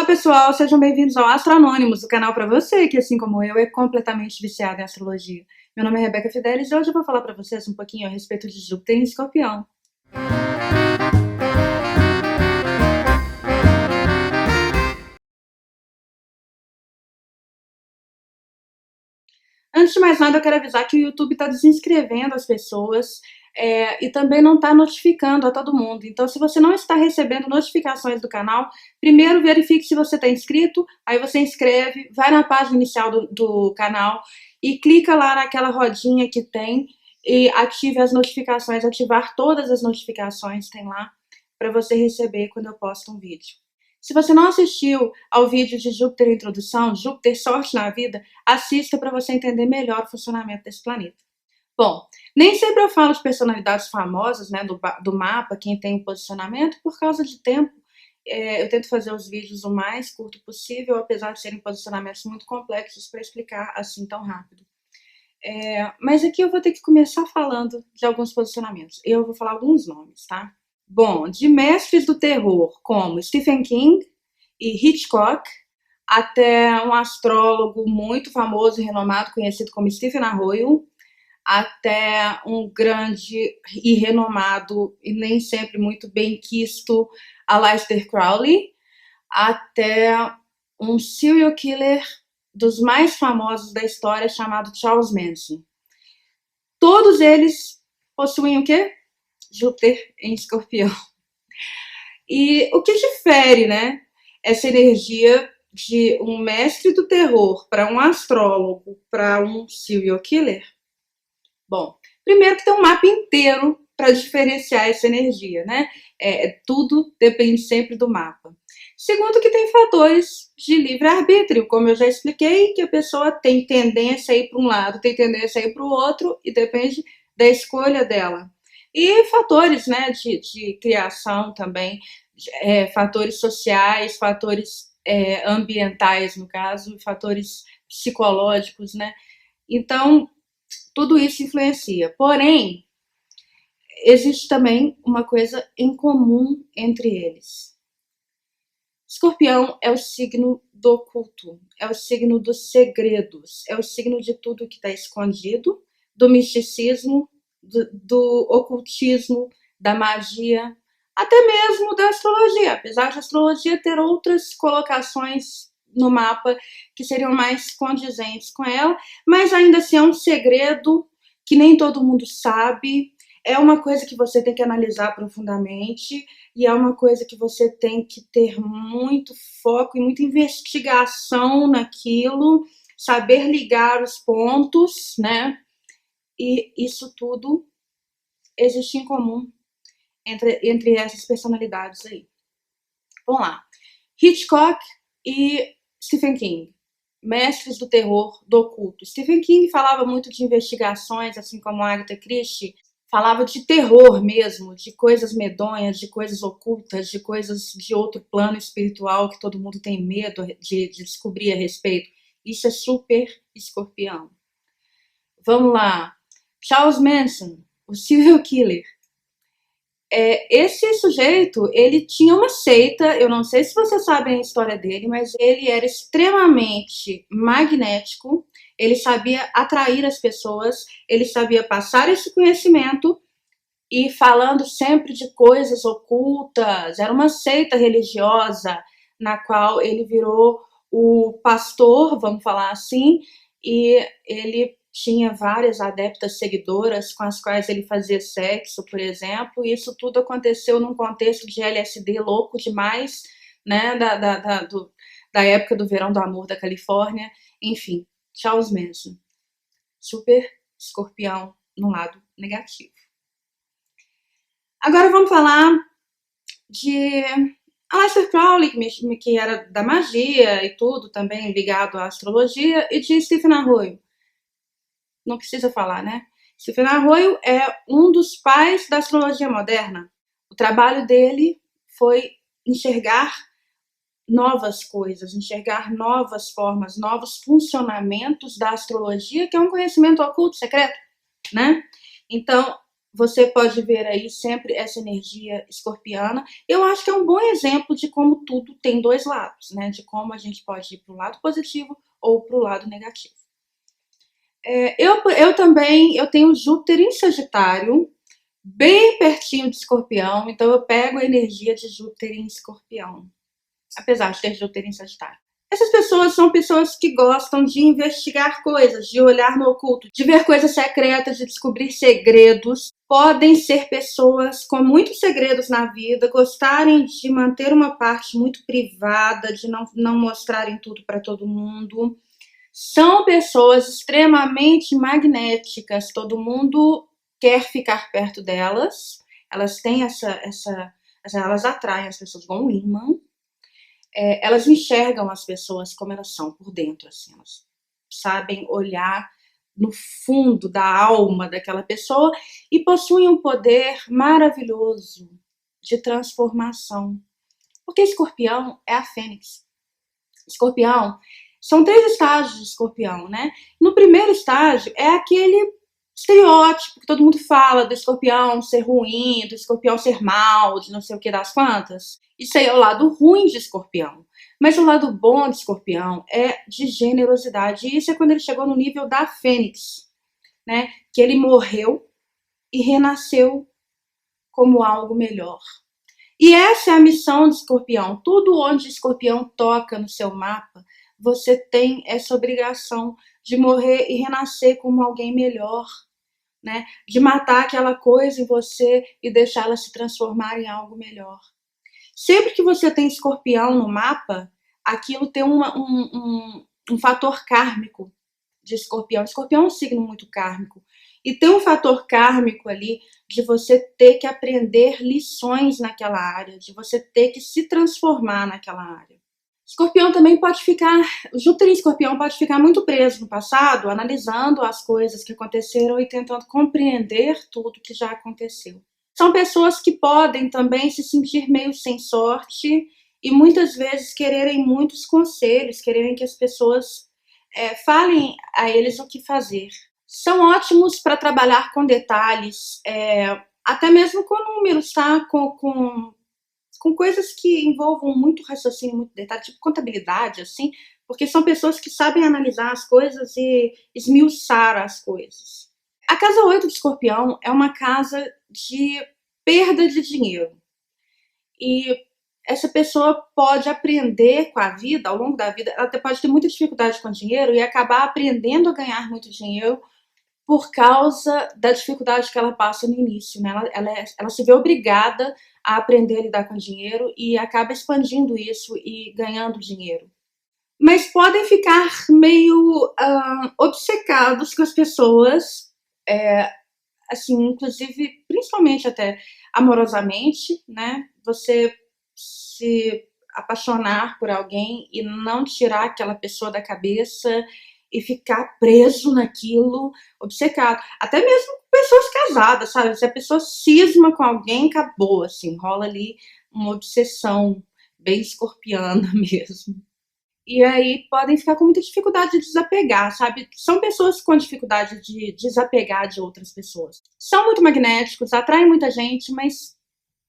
pessoal, sejam bem-vindos ao Astro Anônimos, o canal para você que, assim como eu, é completamente viciado em astrologia. Meu nome é Rebeca Fidelis e hoje eu vou falar para vocês um pouquinho a respeito de Júpiter em Escorpião. Antes de mais nada, eu quero avisar que o YouTube está desinscrevendo as pessoas e também não está notificando a todo mundo. Então, se você não está recebendo notificações do canal, primeiro verifique se você está inscrito, aí você inscreve, vai na página inicial do canal e clica lá naquela rodinha que tem e ative as notificações, ativar todas as notificações, tem lá, para você receber quando eu posto um vídeo. Se você não assistiu ao vídeo de Júpiter Introdução, Júpiter Sorte na Vida, assista para você entender melhor o funcionamento desse planeta. Bom, nem sempre eu falo de personalidades famosas, né, do mapa, quem tem o posicionamento, por causa de tempo. Eu tento fazer os vídeos o mais curto possível, apesar de serem posicionamentos muito complexos para explicar assim tão rápido. Mas aqui eu vou ter que começar falando de alguns posicionamentos. Eu vou falar alguns nomes, tá? Bom, de mestres do terror como Stephen King e Hitchcock, até um astrólogo muito famoso e renomado, conhecido como Stephen Arroyo, até um grande e renomado e nem sempre muito bem quisto Aleister Crowley, até um serial killer dos mais famosos da história chamado Charles Manson. Todos eles possuem o quê? Júpiter em Escorpião. E o que difere, né, essa energia de um mestre do terror para um astrólogo, para um serial killer? Bom, primeiro que tem um mapa inteiro para diferenciar essa energia, né? Tudo depende sempre do mapa. Segundo que tem fatores de livre-arbítrio, como eu já expliquei, que a pessoa tem tendência a ir para um lado, tem tendência a ir para o outro, e depende da escolha dela. E fatores, né, de criação também, fatores sociais, fatores ambientais, no caso, fatores psicológicos, né? Então, tudo isso influencia. Porém, existe também uma coisa em comum entre eles. Escorpião é o signo do oculto, é o signo dos segredos, é o signo de tudo que está escondido, do misticismo, do ocultismo, da magia, até mesmo da astrologia, apesar de a astrologia ter outras colocações no mapa que seriam mais condizentes com ela, mas ainda assim é um segredo que nem todo mundo sabe, é uma coisa que você tem que analisar profundamente e é uma coisa que você tem que ter muito foco e muita investigação naquilo, saber ligar os pontos, né? E isso tudo existe em comum entre essas personalidades aí. Vamos lá. Hitchcock e Stephen King, mestres do terror, do oculto. Stephen King falava muito de investigações, assim como Agatha Christie, falava de terror mesmo, de coisas medonhas, de coisas ocultas, de coisas de outro plano espiritual que todo mundo tem medo de descobrir a respeito. Isso é super Escorpião. Vamos lá. Charles Manson, o serial killer. Esse sujeito, ele tinha uma seita, eu não sei se vocês sabem a história dele, mas ele era extremamente magnético, ele sabia atrair as pessoas, ele sabia passar esse conhecimento e falando sempre de coisas ocultas, era uma seita religiosa na qual ele virou o pastor, vamos falar assim, e ele tinha várias adeptas seguidoras com as quais ele fazia sexo, por exemplo, e isso tudo aconteceu num contexto de LSD louco demais, né, da época do Verão do Amor da Califórnia, enfim, Charles Manson, super Escorpião no lado negativo. Agora vamos falar de Aleister Crowley, que era da magia e tudo, também ligado à astrologia, e de Stephen Arroyo. Não precisa falar, né? Stephen Arroyo é um dos pais da astrologia moderna. O trabalho dele foi enxergar novas coisas, enxergar novas formas, novos funcionamentos da astrologia, que é um conhecimento oculto, secreto, né? Então, Você pode ver aí sempre essa energia escorpiana. Eu acho que é um bom exemplo de como tudo tem dois lados, né? De como a gente pode ir para o lado positivo ou para o lado negativo. Eu também eu tenho Júpiter em Sagitário, bem pertinho de Escorpião, então eu pego a energia de Júpiter em Escorpião, apesar de ter Júpiter em Sagitário. Essas pessoas são pessoas que gostam de investigar coisas, de olhar no oculto, de ver coisas secretas, de descobrir segredos. Podem ser pessoas com muitos segredos na vida, gostarem de manter uma parte muito privada, de não mostrarem tudo para todo mundo. São pessoas extremamente magnéticas, todo mundo quer ficar perto delas. Elas têm elas atraem as pessoas com um imã. Elas enxergam as pessoas como elas são por dentro, assim, elas sabem olhar no fundo da alma daquela pessoa e possuem um poder maravilhoso de transformação. Porque Escorpião é a Fênix. Escorpião são 3 estágios de Escorpião, né? No primeiro estágio é aquele estereótipo que todo mundo fala do Escorpião ser ruim, do Escorpião ser mal, de não sei o que das quantas. Isso aí é o lado ruim de Escorpião. Mas o lado bom de Escorpião é de generosidade. E isso é quando ele chegou no nível da Fênix, né? Que ele morreu e renasceu como algo melhor. E essa é a missão de Escorpião. Tudo onde Escorpião toca no seu mapa, você tem essa obrigação de morrer e renascer como alguém melhor, né? De matar aquela coisa em você e deixá-la se transformar em algo melhor. Sempre que você tem Escorpião no mapa, aquilo tem um fator kármico de Escorpião. Escorpião é um signo muito kármico. E tem um fator kármico ali de você ter que aprender lições naquela área, de você ter que se transformar naquela área. Escorpião também pode ficar, Júpiter em Escorpião pode ficar muito preso no passado, analisando as coisas que aconteceram e tentando compreender tudo que já aconteceu. São pessoas que podem também se sentir meio sem sorte e muitas vezes quererem muitos conselhos, quererem que as pessoas falem a eles o que fazer. São ótimos para trabalhar com detalhes, até mesmo com números, tá? Com coisas que envolvam muito raciocínio, muito detalhe, tipo contabilidade, assim, porque são pessoas que sabem analisar as coisas e esmiuçar as coisas. A casa 8 de Escorpião é uma casa de perda de dinheiro. E essa pessoa pode aprender com a vida, ao longo da vida, ela pode ter muita dificuldade com dinheiro e acabar aprendendo a ganhar muito dinheiro por causa da dificuldade que ela passa no início, né? Ela se vê obrigada a aprender a lidar com dinheiro e acaba expandindo isso e ganhando dinheiro. Mas podem ficar meio obcecados com as pessoas, assim, inclusive, principalmente até amorosamente, né? Você se apaixonar por alguém e não tirar aquela pessoa da cabeça e ficar preso naquilo, obcecado. Até mesmo pessoas casadas, sabe? Se a pessoa cisma com alguém, acabou, assim, rola ali uma obsessão bem escorpiana mesmo. E aí podem ficar com muita dificuldade de desapegar, sabe? São pessoas com dificuldade de desapegar de outras pessoas. São muito magnéticos, atraem muita gente, mas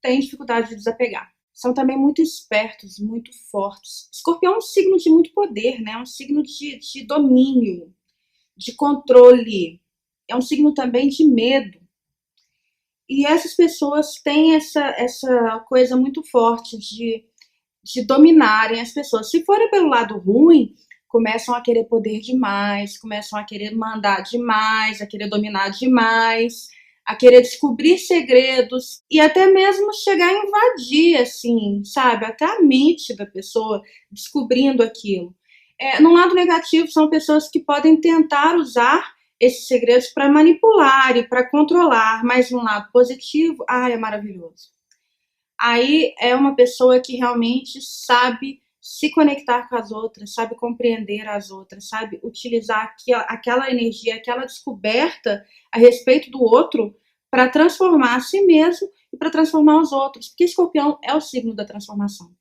têm dificuldade de desapegar. São também muito espertos, muito fortes. Escorpião é um signo de muito poder, né? É um signo de domínio, de controle. É um signo também de medo. E essas pessoas têm essa coisa muito forte de dominarem as pessoas. Se forem pelo lado ruim, começam a querer poder demais, começam a querer mandar demais, a querer dominar demais, a querer descobrir segredos e até mesmo chegar a invadir, assim, sabe? Até a mente da pessoa descobrindo aquilo. No lado negativo, são pessoas que podem tentar usar esses segredos para manipular e para controlar, mas no lado positivo, é maravilhoso. Aí é uma pessoa que realmente sabe se conectar com as outras, sabe compreender as outras, sabe utilizar aquela energia, aquela descoberta a respeito do outro para transformar a si mesmo e para transformar os outros, porque Escorpião é o signo da transformação.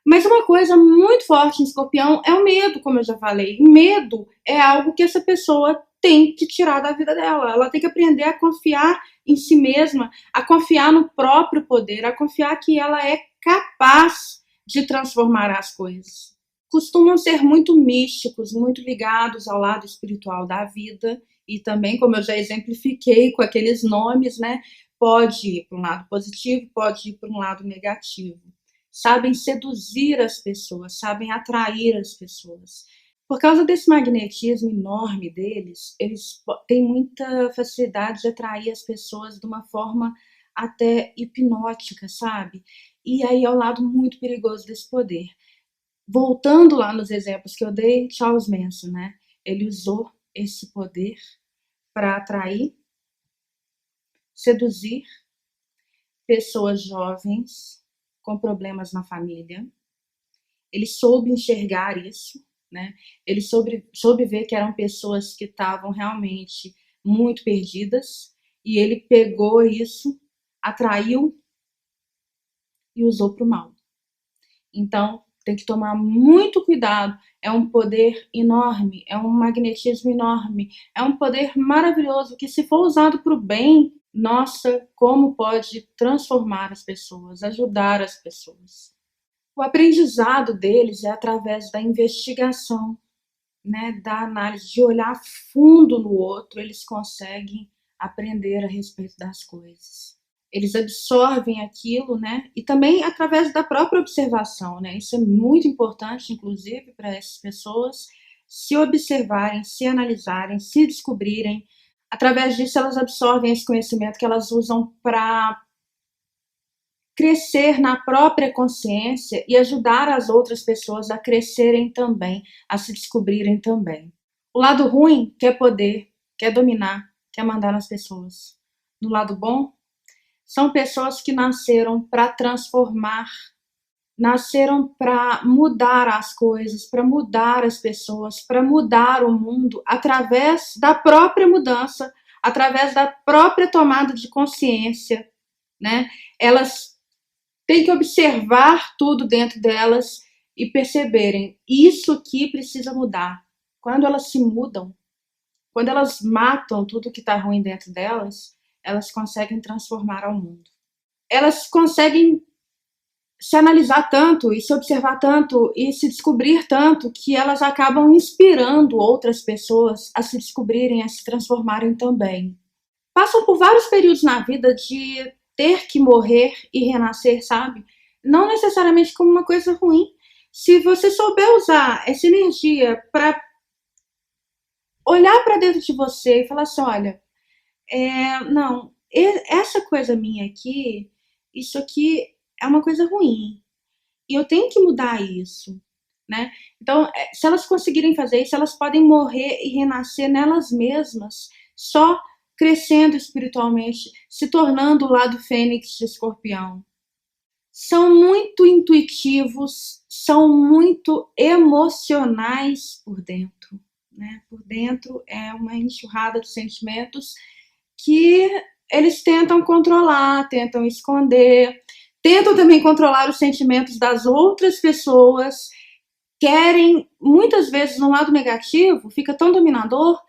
Mas uma coisa muito forte em Escorpião é o medo, como eu já falei. Medo é algo que essa pessoa tem que tirar da vida dela. Ela tem que aprender a confiar em si mesma, a confiar no próprio poder, a confiar que ela é capaz de transformar as coisas. Costumam ser muito místicos, muito ligados ao lado espiritual da vida, e também, como eu já exemplifiquei com aqueles nomes, né, pode ir para um lado positivo, pode ir para um lado negativo. Sabem seduzir as pessoas, sabem atrair as pessoas. Por causa desse magnetismo enorme deles, eles têm muita facilidade de atrair as pessoas de uma forma até hipnótica, sabe? E aí é o lado muito perigoso desse poder. Voltando lá nos exemplos que eu dei, Charles Manson, né? Ele usou esse poder para atrair, seduzir pessoas jovens com problemas na família. Ele soube enxergar isso, né? Ele soube ver que eram pessoas que estavam realmente muito perdidas, e ele pegou isso, atraiu e usou para o mal. Então, tem que tomar muito cuidado. É um poder enorme, é um magnetismo enorme, é um poder maravilhoso que, se for usado para o bem, nossa, como pode transformar as pessoas, ajudar as pessoas. O aprendizado deles é através da investigação, né, da análise, de olhar fundo no outro, eles conseguem aprender a respeito das coisas. Eles absorvem aquilo, né, e também através da própria observação, né, isso é muito importante, inclusive, para essas pessoas se observarem, se analisarem, se descobrirem. Através disso, elas absorvem esse conhecimento que elas usam para crescer na própria consciência e ajudar as outras pessoas a crescerem também, a se descobrirem também. O lado ruim quer poder, quer dominar, quer mandar nas pessoas. No lado bom, são pessoas que nasceram para transformar, nasceram para mudar as coisas, para mudar as pessoas, para mudar o mundo através da própria mudança, através da própria tomada de consciência, né? Elas têm que observar tudo dentro delas e perceberem, isso aqui precisa mudar. Quando elas se mudam, quando elas matam tudo que está ruim dentro delas, elas conseguem transformar ao mundo. Elas conseguem se analisar tanto e se observar tanto e se descobrir tanto que elas acabam inspirando outras pessoas a se descobrirem, a se transformarem também. Passam por vários períodos na vida de ter que morrer e renascer, sabe? Não necessariamente como uma coisa ruim. Se você souber usar essa energia para olhar para dentro de você e falar assim, olha, não, essa coisa minha aqui, isso aqui é uma coisa ruim. E eu tenho que mudar isso, né? Então, se elas conseguirem fazer isso, elas podem morrer e renascer nelas mesmas, só crescendo espiritualmente, se tornando o lado fênix de Escorpião. São muito intuitivos, são muito emocionais por dentro, né? Por dentro é uma enxurrada de sentimentos que eles tentam controlar, tentam esconder, tentam também controlar os sentimentos das outras pessoas, querem, muitas vezes, no lado negativo, fica tão dominador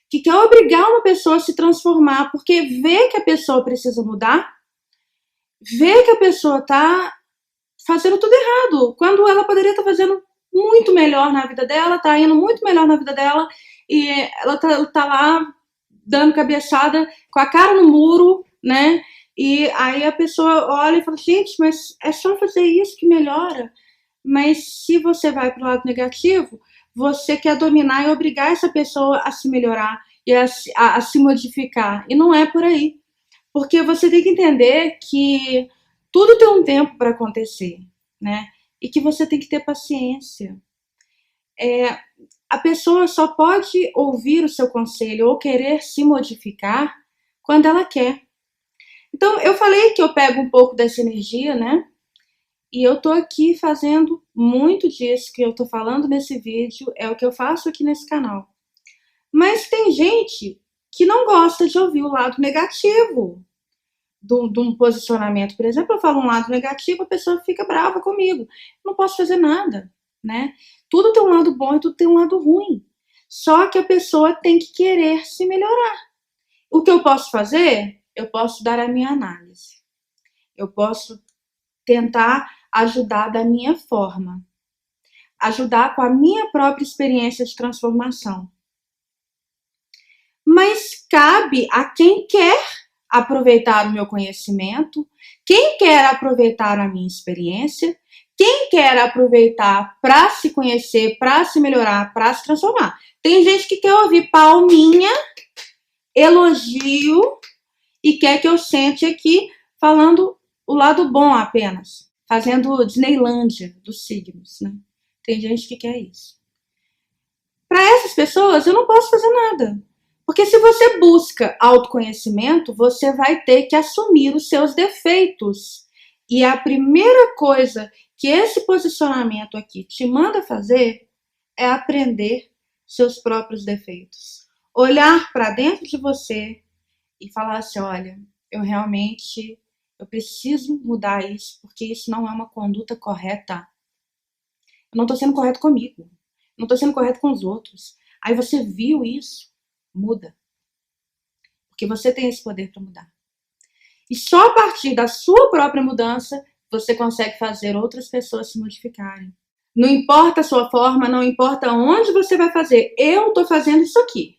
que quer obrigar uma pessoa a se transformar, porque vê que a pessoa precisa mudar, vê que a pessoa tá fazendo tudo errado, quando ela poderia estar fazendo muito melhor na vida dela, tá indo muito melhor na vida dela, e ela tá lá dando cabeçada com a cara no muro, né? E aí a pessoa olha e fala, gente, mas é só fazer isso que melhora. Mas se você vai para o lado negativo, você quer dominar e obrigar essa pessoa a se melhorar e a se modificar. E não é por aí. Porque você tem que entender que tudo tem um tempo para acontecer, né? E que você tem que ter paciência. A pessoa só pode ouvir o seu conselho ou querer se modificar quando ela quer. Então, eu falei que eu pego um pouco dessa energia, né? E eu tô aqui fazendo muito disso que eu tô falando nesse vídeo, é o que eu faço aqui nesse canal. Mas tem gente que não gosta de ouvir o lado negativo de um posicionamento. Por exemplo, eu falo um lado negativo, a pessoa fica brava comigo. Eu não posso fazer nada, né? Tudo tem um lado bom e tudo tem um lado ruim. Só que a pessoa tem que querer se melhorar. O que eu posso fazer eu posso dar a minha análise. Eu posso tentar ajudar da minha forma. Ajudar com a minha própria experiência de transformação. Mas cabe a quem quer aproveitar o meu conhecimento, quem quer aproveitar a minha experiência, quem quer aproveitar para se conhecer, para se melhorar, para se transformar. Tem gente que quer ouvir palminha, elogio e quer que eu sente aqui falando o lado bom apenas, fazendo Disneylândia dos signos, né? Tem gente que quer isso. Para essas pessoas, eu não posso fazer nada. Porque se você busca autoconhecimento, você vai ter que assumir os seus defeitos. E a primeira coisa que esse posicionamento aqui te manda fazer é aprender seus próprios defeitos. Olhar para dentro de você e falar assim, olha, eu preciso mudar isso, porque isso não é uma conduta correta. Eu não estou sendo correto comigo. Não estou sendo correto com os outros. Aí você viu isso, muda. Porque você tem esse poder para mudar. E só a partir da sua própria mudança, você consegue fazer outras pessoas se modificarem. Não importa a sua forma, não importa onde você vai fazer. Eu estou fazendo isso aqui.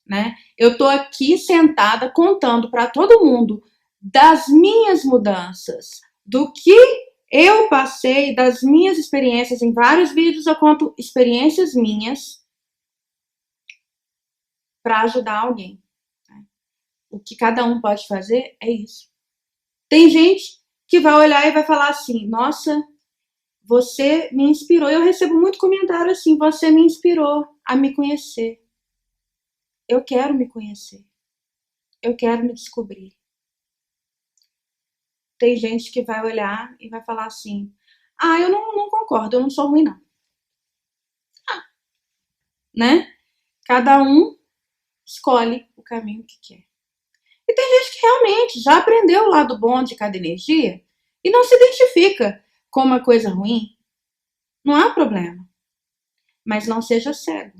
Né? Eu estou aqui sentada contando para todo mundo das minhas mudanças, do que eu passei, das minhas experiências. Em vários vídeos eu conto experiências minhas para ajudar alguém. Né? O que cada um pode fazer é isso. Tem gente que vai olhar e vai falar assim, nossa, você me inspirou. Eu recebo muito comentário assim, você me inspirou a me conhecer. Eu quero me conhecer. Eu quero me descobrir. Tem gente que vai olhar e vai falar assim, eu não concordo, eu não sou ruim não. Né? Cada um escolhe o caminho que quer. E tem gente que realmente já aprendeu o lado bom de cada energia e não se identifica com uma coisa ruim. Não há problema. Mas não seja cego.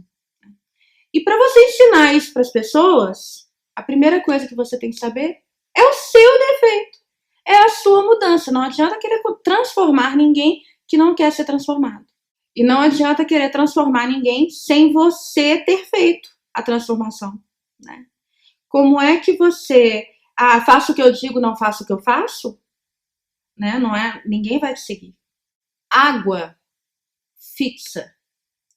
E para você ensinar isso para as pessoas, a primeira coisa que você tem que saber é o seu defeito. É a sua mudança. Não adianta querer transformar ninguém que não quer ser transformado. E não adianta querer transformar ninguém sem você ter feito a transformação. Né? Como é que você... faço o que eu digo, não faço o que eu faço? Né? Não é, ninguém vai te seguir. Água fixa.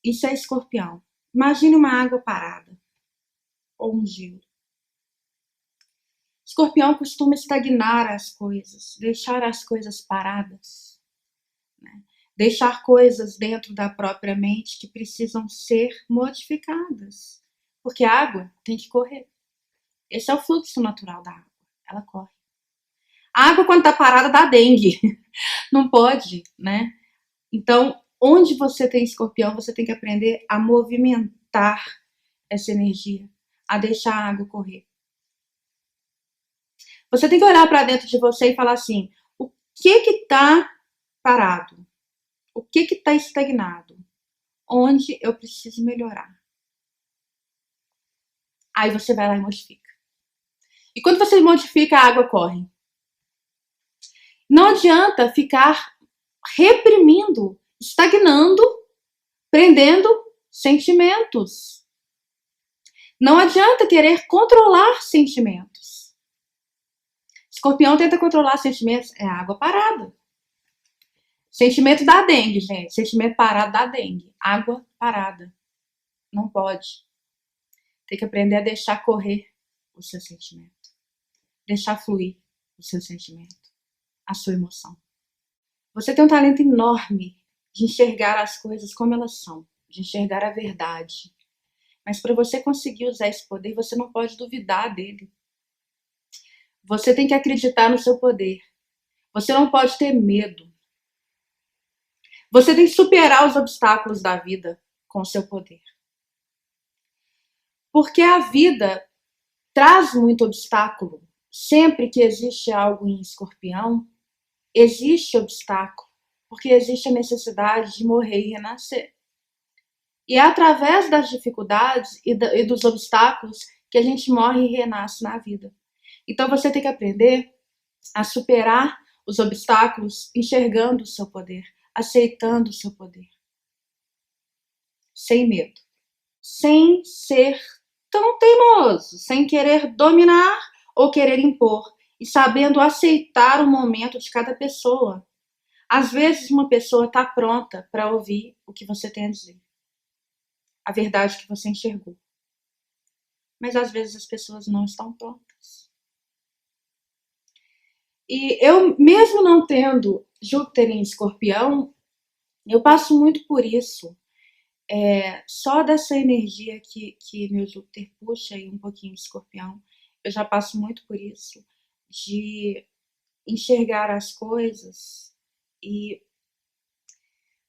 Isso é escorpião. Imagine uma água parada. Ou um gelo. Escorpião costuma estagnar as coisas, deixar as coisas paradas, né? Deixar coisas dentro da própria mente que precisam ser modificadas, porque a água tem que correr. Esse é o fluxo natural da água, ela corre. A água quando está parada dá dengue, não pode, né? Então, onde você tem escorpião, você tem que aprender a movimentar essa energia, a deixar a água correr. Você tem que olhar para dentro de você e falar assim, o que está parado? O que está estagnado? Onde eu preciso melhorar? Aí você vai lá e modifica. E quando você modifica, a água corre. Não adianta ficar reprimindo, estagnando, prendendo sentimentos. Não adianta querer controlar sentimentos. Escorpião tenta controlar sentimentos, é água parada. Sentimento dá dengue, gente. Sentimento parado dá dengue. Água parada. Não pode. Tem que aprender a deixar correr o seu sentimento. Deixar fluir o seu sentimento. A sua emoção. Você tem um talento enorme de enxergar as coisas como elas são. De enxergar a verdade. Mas para você conseguir usar esse poder, você não pode duvidar dele. Você tem que acreditar no seu poder. Você não pode ter medo. Você tem que superar os obstáculos da vida com o seu poder. Porque a vida traz muito obstáculo. Sempre que existe algo em Escorpião, existe obstáculo. Porque existe a necessidade de morrer e renascer. E é através das dificuldades e dos obstáculos que a gente morre e renasce na vida. Então você tem que aprender a superar os obstáculos enxergando o seu poder, aceitando o seu poder, sem medo, sem ser tão teimoso, sem querer dominar ou querer impor, e sabendo aceitar o momento de cada pessoa. Às vezes uma pessoa está pronta para ouvir o que você tem a dizer, a verdade que você enxergou. Mas às vezes as pessoas não estão prontas. E eu, mesmo não tendo Júpiter em Escorpião, eu passo muito por isso. Só dessa energia que meu Júpiter puxa e um pouquinho de Escorpião, eu já passo muito por isso, de enxergar as coisas e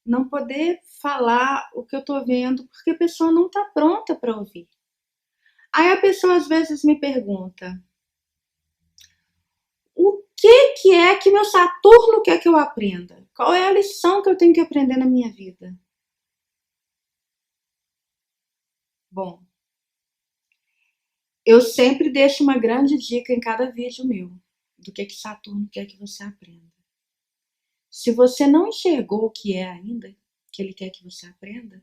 não poder falar o que eu tô vendo porque a pessoa não tá pronta para ouvir. Aí a pessoa às vezes me pergunta: o que é que meu Saturno quer que eu aprenda? Qual é a lição que eu tenho que aprender na minha vida? Bom, eu sempre deixo uma grande dica em cada vídeo meu do que Saturno quer que você aprenda. Se você não enxergou o que é ainda, que ele quer que você aprenda,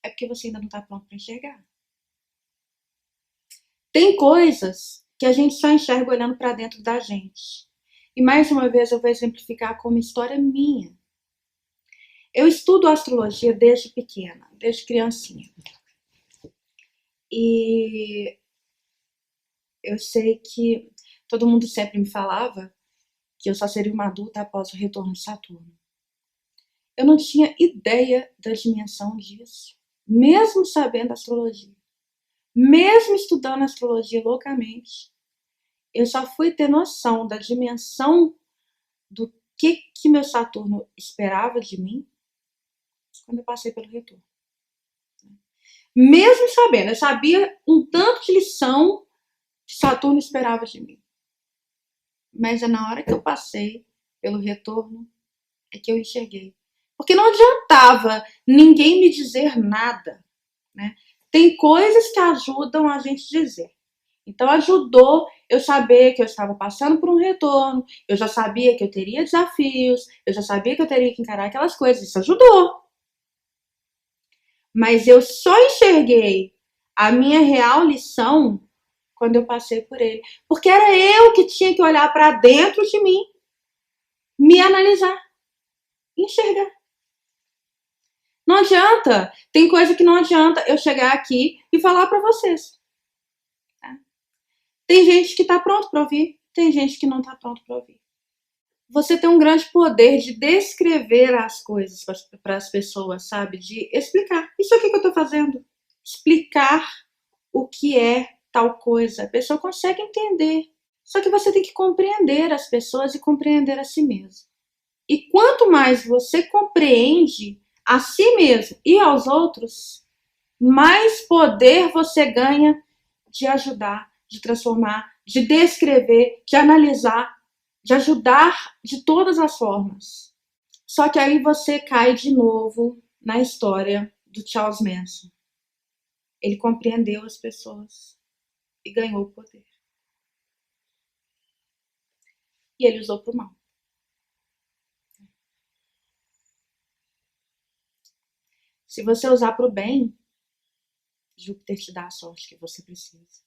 é porque você ainda não está pronto para enxergar. Tem coisas que a gente só enxerga olhando para dentro da gente. E mais uma vez eu vou exemplificar com uma história minha. Eu estudo astrologia desde pequena, desde criancinha. E eu sei que todo mundo sempre me falava que eu só seria uma adulta após o retorno de Saturno. Eu não tinha ideia da dimensão disso, mesmo sabendo astrologia. Mesmo estudando astrologia loucamente, eu só fui ter noção da dimensão do que meu Saturno esperava de mim quando eu passei pelo retorno. Mesmo sabendo, eu sabia um tanto de lição que Saturno esperava de mim. Mas é na hora que eu passei pelo retorno é que eu enxerguei. Porque não adiantava ninguém me dizer nada, né? Tem coisas que ajudam a gente dizer. Então ajudou eu saber que eu estava passando por um retorno, eu já sabia que eu teria desafios, eu já sabia que eu teria que encarar aquelas coisas, isso ajudou. Mas eu só enxerguei a minha real lição quando eu passei por ele. Porque era eu que tinha que olhar para dentro de mim, me analisar, enxergar. Não adianta, tem coisa que não adianta eu chegar aqui e falar para vocês. Tá? Tem gente que está pronto para ouvir, tem gente que não está pronto para ouvir. Você tem um grande poder de descrever as coisas para as pessoas, sabe? De explicar. Isso aqui que eu estou fazendo. Explicar o que é tal coisa. A pessoa consegue entender. Só que você tem que compreender as pessoas e compreender a si mesmo. E quanto mais você compreende a si mesmo e aos outros, mais poder você ganha de ajudar, de transformar, de descrever, de analisar, de ajudar de todas as formas. Só que aí você cai de novo na história do Charles Manson. Ele compreendeu as pessoas e ganhou o poder. E ele usou pro mal. Se você usar pro bem, Júpiter te dá a sorte que você precisa.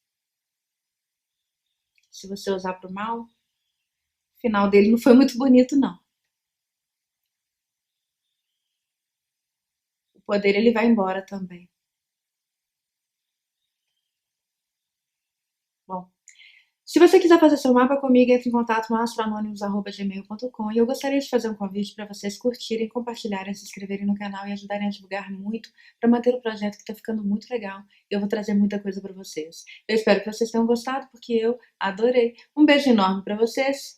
Se você usar pro mal, o final dele não foi muito bonito, não. O poder ele vai embora também. Bom, se você quiser fazer seu mapa comigo, entre em contato no astronônimos@gmail.com e eu gostaria de fazer um convite para vocês curtirem, compartilharem, se inscreverem no canal e ajudarem a divulgar muito para manter o projeto que está ficando muito legal e eu vou trazer muita coisa para vocês. Eu espero que vocês tenham gostado porque eu adorei. Um beijo enorme para vocês